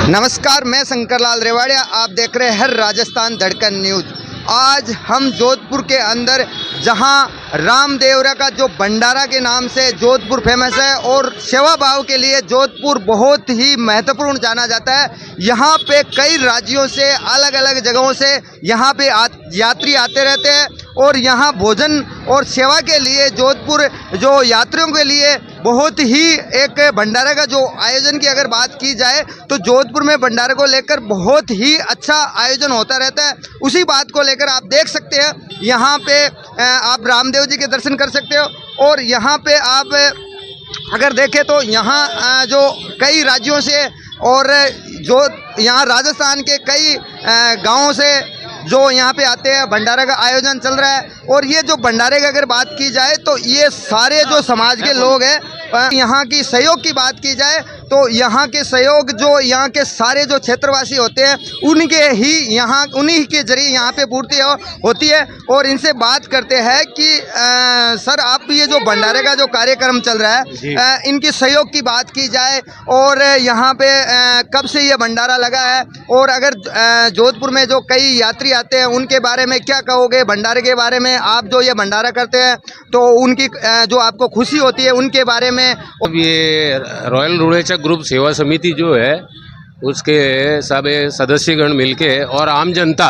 नमस्कार, मैं शंकरलाल रेवाड़िया। आप देख रहे हैं राजस्थान धड़कन न्यूज। आज हम जोधपुर के अंदर, जहां रामदेवरा का जो भंडारा के नाम से जोधपुर फेमस है और सेवा भाव के लिए जोधपुर बहुत ही महत्वपूर्ण जाना जाता है। यहां पे कई राज्यों से, अलग अलग जगहों से यहां पे यात्री आते रहते हैं और यहां भोजन और सेवा के लिए जोधपुर जो यात्रियों के लिए बहुत ही एक भंडारा का जो आयोजन की अगर बात की जाए तो जोधपुर में भंडारे को लेकर बहुत ही अच्छा आयोजन होता रहता है। उसी बात को लेकर आप देख सकते हैं, यहाँ पे आप रामदेव जी के दर्शन कर सकते हो और यहाँ पे आप अगर देखें तो यहाँ जो कई राज्यों से और जो यहाँ राजस्थान के कई गांवों से जो यहाँ पे आते हैं, भंडारे का आयोजन चल रहा है। और ये जो भंडारे की अगर बात की जाए तो ये सारे जो समाज के लोग हैं, यहाँ की सहयोग की बात की जाए तो यहाँ के सहयोग जो यहाँ के सारे जो क्षेत्रवासी होते हैं उनके ही यहाँ उन्हीं के जरिए यहाँ पे पूर्ति होती है। और इनसे बात करते हैं कि सर, आप ये जो भंडारे का जो कार्यक्रम चल रहा है, इनकी सहयोग की बात की जाए और यहाँ पे कब से ये भंडारा लगा है और अगर जोधपुर में जो कई यात्री आते हैं उनके बारे में क्या कहोगे? भंडारे के बारे में, आप जो ये भंडारा करते हैं तो उनकी जो आपको खुशी होती है उनके बारे में। अब ये रॉयल रुड़ेचक ग्रुप सेवा समिति जो है उसके सब सदस्यगण मिलके और आम जनता,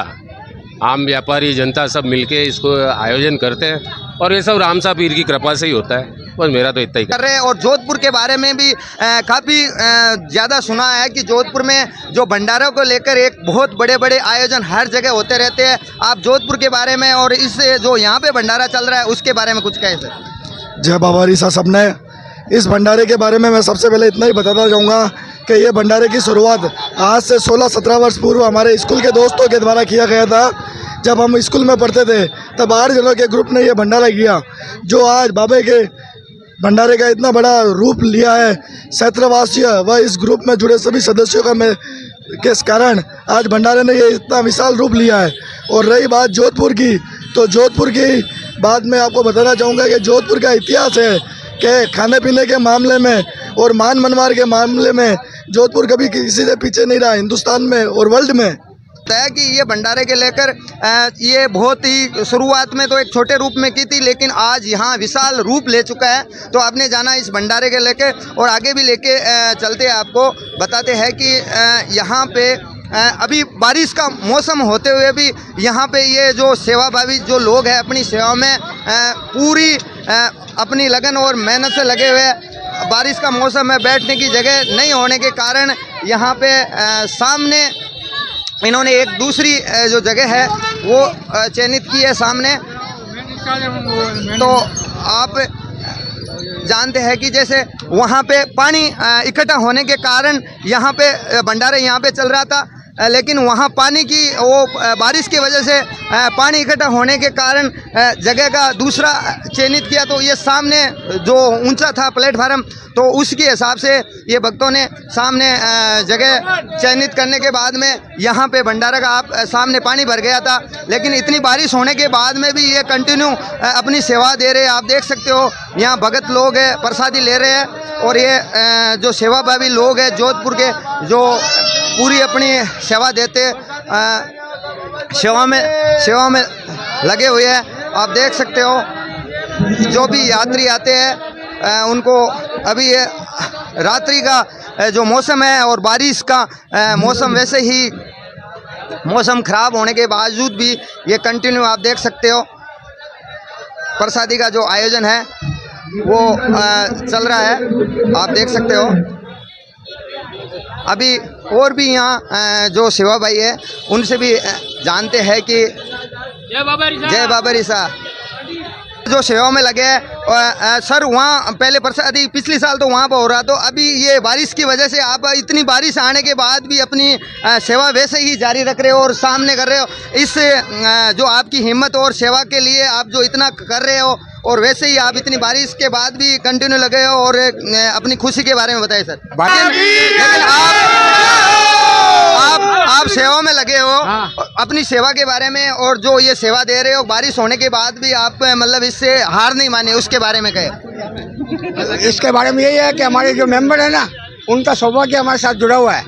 आम व्यापारी जनता सब मिलके इसको आयोजन करते हैं और ये सब रामसा पीर की कृपा से ही होता है। बस मेरा तो इतना ही कर रहे हैं। और जोधपुर के बारे में भी काफ़ी ज़्यादा सुना है कि जोधपुर में जो भंडारों को लेकर एक बहुत बड़े बड़े आयोजन हर जगह होते रहते हैं। आप जोधपुर के बारे में और इस जो यहाँ पे भंडारा चल रहा है उसके बारे में कुछ कहें सर। जय बाबा रीसा सबने। इस भंडारे के बारे में मैं सबसे पहले इतना ही बताना चाहूँगा कि ये भंडारे की शुरुआत आज से 16-17 वर्ष पूर्व हमारे स्कूल के दोस्तों के द्वारा किया गया था। जब हम स्कूल में पढ़ते थे तब 8 जनों के ग्रुप ने ये भंडारा किया, जो आज बाबे के भंडारे का इतना बड़ा रूप लिया है। क्षेत्रवासी व इस ग्रुप में जुड़े सभी सदस्यों का के कारण आज भंडारे ने ये इतना विशाल रूप लिया है। और रही बात जोधपुर की, तो जोधपुर की बात मैं आपको बताना चाहूँगा कि जोधपुर का इतिहास है कि खाने पीने के मामले में और मान मनवार के मामले में जोधपुर कभी किसी से पीछे नहीं रहा, हिंदुस्तान में और वर्ल्ड में। है कि ये भंडारे के लेकर ये बहुत ही शुरुआत में तो एक छोटे रूप में की थी, लेकिन आज यहाँ विशाल रूप ले चुका है। तो आपने जाना इस भंडारे के लेकर और आगे भी लेके चलते आपको बताते हैं कि यहाँ पे अभी बारिश का मौसम होते हुए भी यहाँ पे ये जो सेवाभावी जो लोग हैं अपनी सेवा में पूरी अपनी लगन और मेहनत से लगे हुए। बारिश का मौसम है, बैठने की जगह नहीं होने के कारण यहाँ पे सामने इन्होंने एक दूसरी जो जगह है वो चयनित की है सामने। तो आप जानते हैं कि जैसे वहाँ पे पानी इकट्ठा होने के कारण यहाँ पे भंडारा यहाँ पे चल रहा था, लेकिन वहाँ पानी की वो बारिश की वजह से पानी इकट्ठा होने के कारण जगह का दूसरा चयनित किया। तो ये सामने जो ऊंचा था प्लेटफार्म, तो उसके हिसाब से ये भक्तों ने सामने जगह चयनित करने के बाद में यहाँ पे भंडारा का आप सामने पानी भर गया था। लेकिन इतनी बारिश होने के बाद में भी ये कंटिन्यू अपनी सेवा दे रहे हैं। आप देख सकते हो यहाँ भगत लोग हैं, प्रसादी ले रहे हैं और ये जो सेवाभावी लोग हैं जोधपुर के, जो पूरी अपनी सेवा देते सेवा में लगे हुए हैं। आप देख सकते हो जो भी यात्री आते हैं उनको अभी ये रात्रि का जो मौसम है और बारिश का मौसम, वैसे ही मौसम खराब होने के बावजूद भी ये कंटिन्यू आप देख सकते हो प्रसादी का जो आयोजन है वो चल रहा है। आप देख सकते हो अभी और भी यहाँ जो सेवा भाई है उनसे भी जानते हैं कि जय बाबा रीसा जो सेवा में लगे हैं। सर, वहाँ पहले प्रसादी पिछले साल तो वहाँ पर हो रहा, तो अभी ये बारिश की वजह से आप इतनी बारिश आने के बाद भी अपनी सेवा वैसे ही जारी रख रहे हो और सामने कर रहे हो। इस जो आपकी हिम्मत और सेवा के लिए आप जो इतना कर रहे हो और वैसे ही आप इतनी बारिश के बाद भी कंटिन्यू लगे हो और अपनी खुशी के बारे में बताइए सर। लेकिन आप आप सेवा में लगे हो, अपनी सेवा के बारे में और जो ये सेवा दे रहे हो, बारिश होने के बाद भी आप मतलब इससे हार नहीं माने, उसके बारे में कहे। इसके बारे में यही है कि हमारे जो मेंबर है ना, उनका सौभाग्य हमारे साथ जुड़ा हुआ है,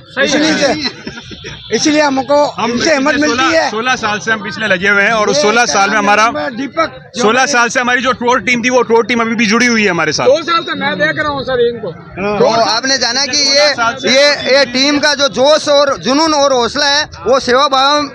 इसलिए हमको हमसे हिम्मत मिलती है। 16 साल से हम पिछले लगे हुए हैं और उस 16 साल में हमारा दीपक 16 साल से हमारी जो टूर टीम थी वो टूर टीम अभी भी जुड़ी हुई है हमारे साथ। 2 साल से मैं देख रहा हूँ सर इनको। तो आपने जाना कि ये टीम का जो जोश और जुनून और हौसला है, वो सेवा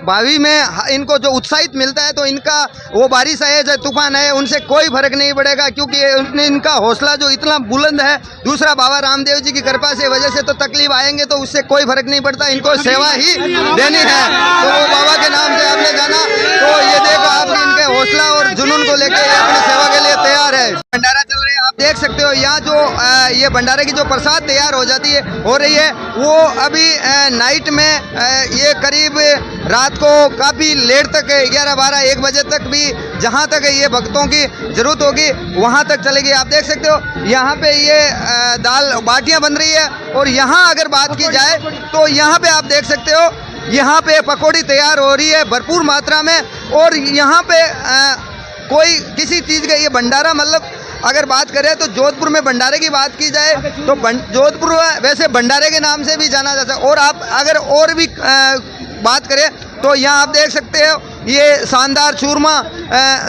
भावी में इनको जो उत्साहित मिलता है, तो इनका वो बारिश आए चाहे तूफान आए, उनसे कोई फर्क नहीं पड़ेगा, क्योंकि इनका हौसला जो इतना बुलंद है। दूसरा, बाबा रामदेव जी की कृपा से वजह से तो तकलीफ आएंगे तो उससे कोई फर्क नहीं पड़ता, इनको सेवा ही देनी है। तो वो बाबा के नाम से आपने जाना, तो ये देखो आप इनके हौसला और जुनून को लेकर अपनी सेवा के लिए तैयार है। भंडारा चल रहे हैं, आप देख सकते हो यहाँ जो ये भंडारे की जो प्रसाद तैयार हो जाती है, हो रही है, वो अभी नाइट में ये करीब रात को काफ़ी लेट तक 11, 12, 1 बजे तक भी जहाँ तक ये भक्तों की ज़रूरत होगी वहाँ तक चलेगी। आप देख सकते हो यहाँ पे ये दाल बाटियाँ बन रही है, और यहाँ अगर बात की जाए तो यहाँ पे आप देख सकते हो यहाँ पे पकौड़ी तैयार हो रही है भरपूर मात्रा में। और यहाँ पे कोई किसी चीज़ का ये भंडारा, मतलब अगर बात करें तो जोधपुर में भंडारे की बात की जाए तो जोधपुर वैसे भंडारे के नाम से भी जाना जाता है। और आप अगर और भी बात करें तो यहाँ आप देख सकते हो ये शानदार चूरमा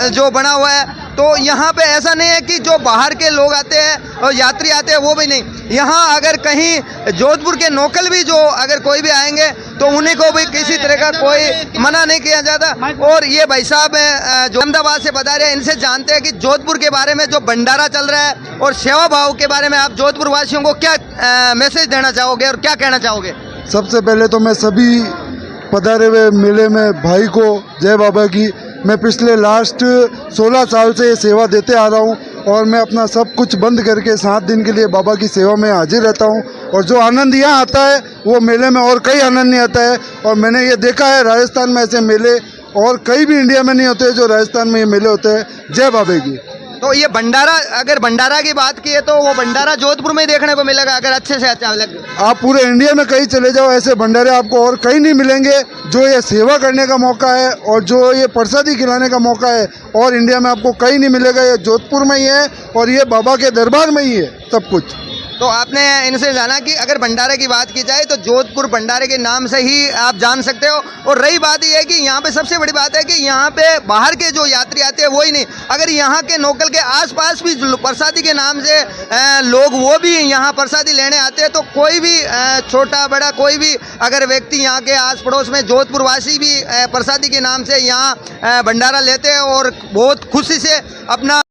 जो बना हुआ है। तो यहाँ पे ऐसा नहीं है कि जो बाहर के लोग आते हैं और यात्री आते हैं वो भी नहीं, यहाँ अगर कहीं जोधपुर के लोकल भी जो अगर कोई भी आएंगे तो उन्हीं को भी किसी तरह का कोई मना नहीं किया जाता। और ये भाई साहब जो अहमदाबाद से बता रहे हैं, इनसे जानते हैं कि जोधपुर के बारे में जो भंडारा चल रहा है और सेवा भाव के बारे में आप जोधपुर वासियों को क्या मैसेज देना चाहोगे और क्या कहना चाहोगे? सबसे पहले तो मैं सभी पधारे हुए मेले में भाई को जय बाबा की। मैं पिछले लास्ट 16 साल से ये सेवा देते आ रहा हूँ, और मैं अपना सब कुछ बंद करके 7 दिन के लिए बाबा की सेवा में हाजिर रहता हूँ। और जो आनंद यहाँ आता है वो मेले में और कई आनंद नहीं आता है। और मैंने ये देखा है राजस्थान में ऐसे मेले और कहीं भी इंडिया में नहीं होते जो राजस्थान में ये मेले होते हैं। जय बाबे की। तो ये भंडारा, अगर भंडारा की बात की है तो वो भंडारा जोधपुर में ही देखने को मिलेगा अगर अच्छे से अच्छा लगे। आप पूरे इंडिया में कहीं चले जाओ, ऐसे भंडारे आपको और कहीं नहीं मिलेंगे। जो ये सेवा करने का मौका है और जो ये प्रसादी खिलाने का मौका है, और इंडिया में आपको कहीं नहीं मिलेगा। ये जोधपुर में ही है और ये बाबा के दरबार में ही है सब कुछ। तो आपने इनसे जाना कि अगर भंडारे की बात की जाए तो जोधपुर भंडारे के नाम से ही आप जान सकते हो। और रही बात यह है कि यहाँ पे सबसे बड़ी बात है कि यहाँ पे बाहर के जो यात्री आते हैं वो ही नहीं, अगर यहाँ के लोकल के आसपास भी प्रसादी के नाम से लोग वो भी यहाँ प्रसादी लेने आते हैं, तो कोई भी छोटा बड़ा कोई भी अगर व्यक्ति यहाँ के आस पड़ोस में जोधपुर वासी भी प्रसादी के नाम से यहाँ भंडारा लेते हैं और बहुत खुशी से अपना